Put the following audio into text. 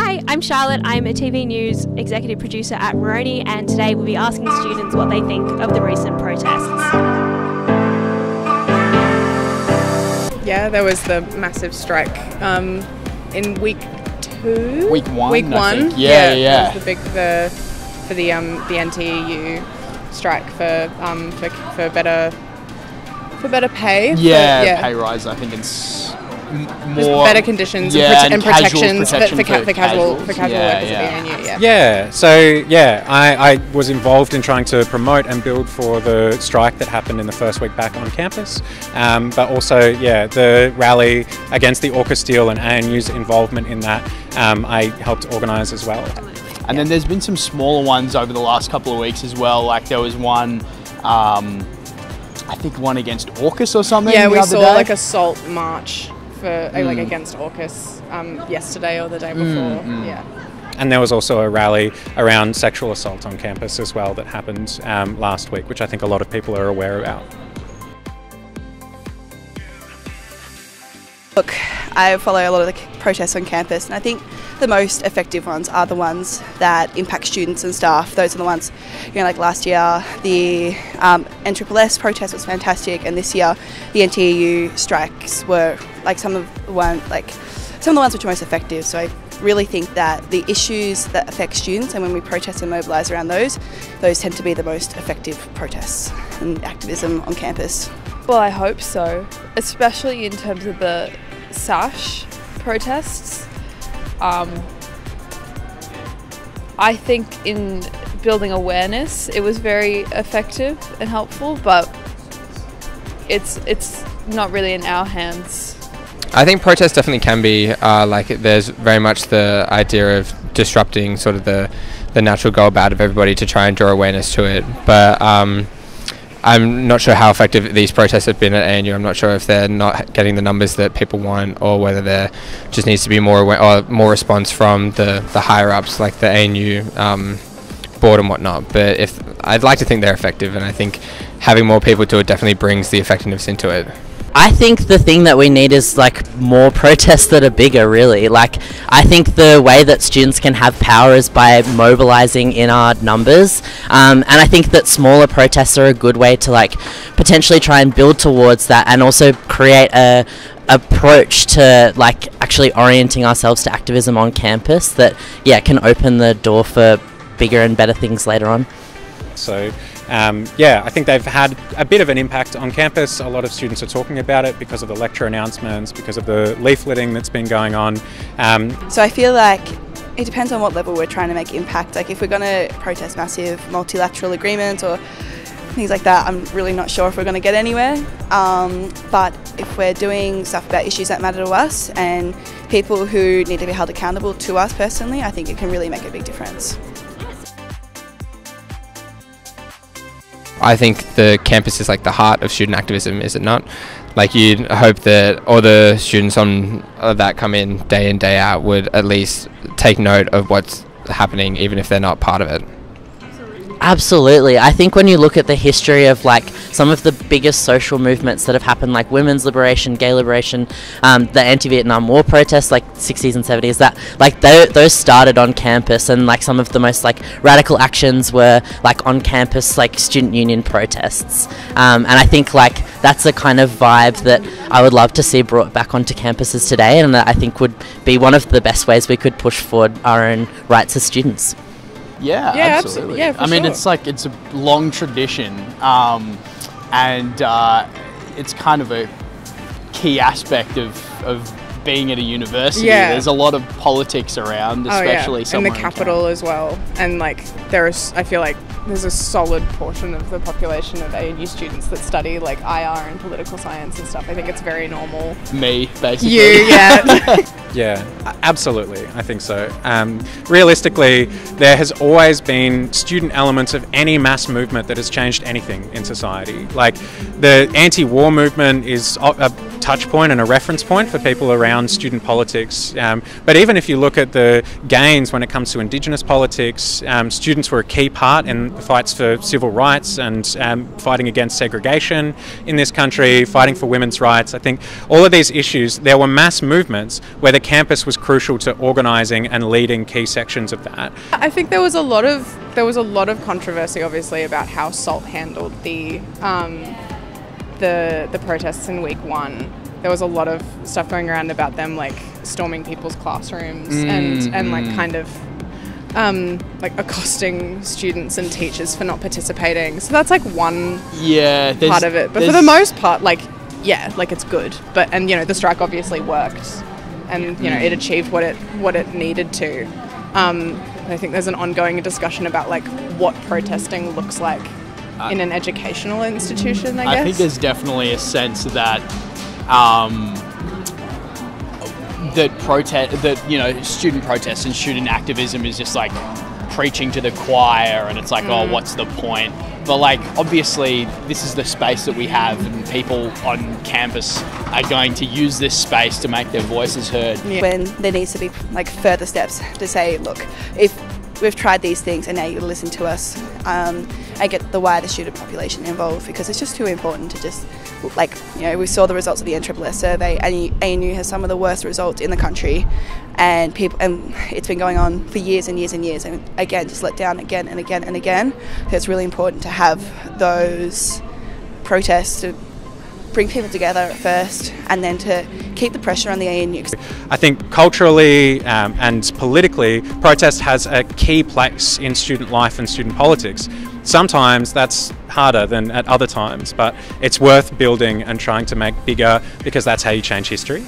Hi, I'm Charlotte. I'm a TV News executive producer at Woroni, and today we'll be asking students what they think of the recent protests. Yeah, there was the massive strike in week 2. Week 1. Week 1. I think. Yeah. It was for the NTEU strike for better pay. Yeah, pay rise. I think it's more better conditions and protections for casual workers at the ANU. Yeah. So I was involved in trying to promote and build for the strike that happened in the first week back on campus, but also the rally against the AUKUS deal and ANU's involvement in that I helped organise as well. And then there's been some smaller ones over the last couple of weeks as well. Like there was one, I think one against AUKUS or something. Yeah, we saw like a SALT march for like against AUKUS yesterday or the day before. Yeah. And there was also a rally around sexual assault on campus as well that happened last week, which I think a lot of people are aware about. Look, I follow a lot of the protests on campus, and I think the most effective ones are the ones that impact students and staff. Those are the ones, like last year the NSSS protest was fantastic, and this year the NTEU strikes were like some of the ones which are most effective. So I really think that the issues that affect students, and when we protest and mobilise around those tend to be the most effective protests and activism on campus. Well, I hope so, especially in terms of the SASH protests. I think in building awareness it was very effective and helpful, but it's not really in our hands. I think protests definitely can be, there's very much the idea of disrupting sort of the natural go about of everybody to try and draw awareness to it, but I'm not sure how effective these protests have been at ANU. I'm not sure if they're not getting the numbers that people want, or whether there just needs to be more response from the higher ups, like the ANU board and whatnot. But I'd like to think they're effective, and I think having more people do it definitely brings the effectiveness into it. I think the thing that we need is more protests that are bigger, really. I think the way that students can have power is by mobilising in our numbers, and I think that smaller protests are a good way to potentially try and build towards that, and also create a approach to actually orienting ourselves to activism on campus that can open the door for bigger and better things later on. So I think they've had a bit of an impact on campus. A lot of students are talking about it because of the lecture announcements, because of the leafleting that's been going on. So I feel like it depends on what level we're trying to make impact. If we're going to protest massive multilateral agreements or things like that, I'm really not sure if we're going to get anywhere. But if we're doing stuff about issues that matter to us and people who need to be held accountable to us personally, I think it can really make a big difference. I think the campus is the heart of student activism, is it not? You'd hope that all the students that come in day out would at least take note of what's happening, even if they're not part of it. Absolutely. I think when you look at the history of some of the biggest social movements that have happened, like women's liberation, gay liberation, the anti-Vietnam War protests, 60s and 70s, that those started on campus, and some of the most radical actions were on campus, student union protests. And I think that's a kind of vibe that I would love to see brought back onto campuses today, and that I think would be one of the best ways we could push forward our own rights as students. Yeah, absolutely. Yeah, I mean, it's a long tradition, and it's kind of a key aspect of being at a university. Yeah. There's a lot of politics around, especially somewhere in the capital as well. And I feel like there's a solid portion of the population of ANU students that study IR and political science and stuff. I think it's very normal. Me, basically. You, yeah. Yeah, absolutely. I think so. Realistically, there has always been student elements of any mass movement that has changed anything in society. The anti-war movement is touch point and a reference point for people around student politics. But even if you look at the gains when it comes to Indigenous politics, students were a key part in the fights for civil rights and fighting against segregation in this country, fighting for women's rights. I think all of these issues, there were mass movements where the campus was crucial to organising and leading key sections of that. I think there was a lot of controversy, obviously, about how SALT handled the protests in week 1. There was a lot of stuff going around about them like storming people's classrooms and like kind of like accosting students and teachers for not participating. So that's like one part of it. But for the most part, like it's good. But the strike obviously worked, and it achieved what it needed to. I think there's an ongoing discussion about like what protesting looks like in an educational institution, I guess. I think there's definitely a sense that student protest and student activism is just like preaching to the choir, and it's like, oh, what's the point? But like, obviously, this is the space that we have, and people on campus are going to use this space to make their voices heard. When there needs to be like further steps to say, look, if we've tried these things and now you listen to us, and get the wider student population involved, because it's just too important to just we saw the results of the NSSS survey, and ANU has some of the worst results in the country, and it's been going on for years and years and years, and again just let down again and again and again. So it's really important to have those protests to bring people together at first, and then to keep the pressure on the ANU. I think culturally and politically, protest has a key place in student life and student politics. Sometimes that's harder than at other times, but it's worth building and trying to make bigger, because that's how you change history.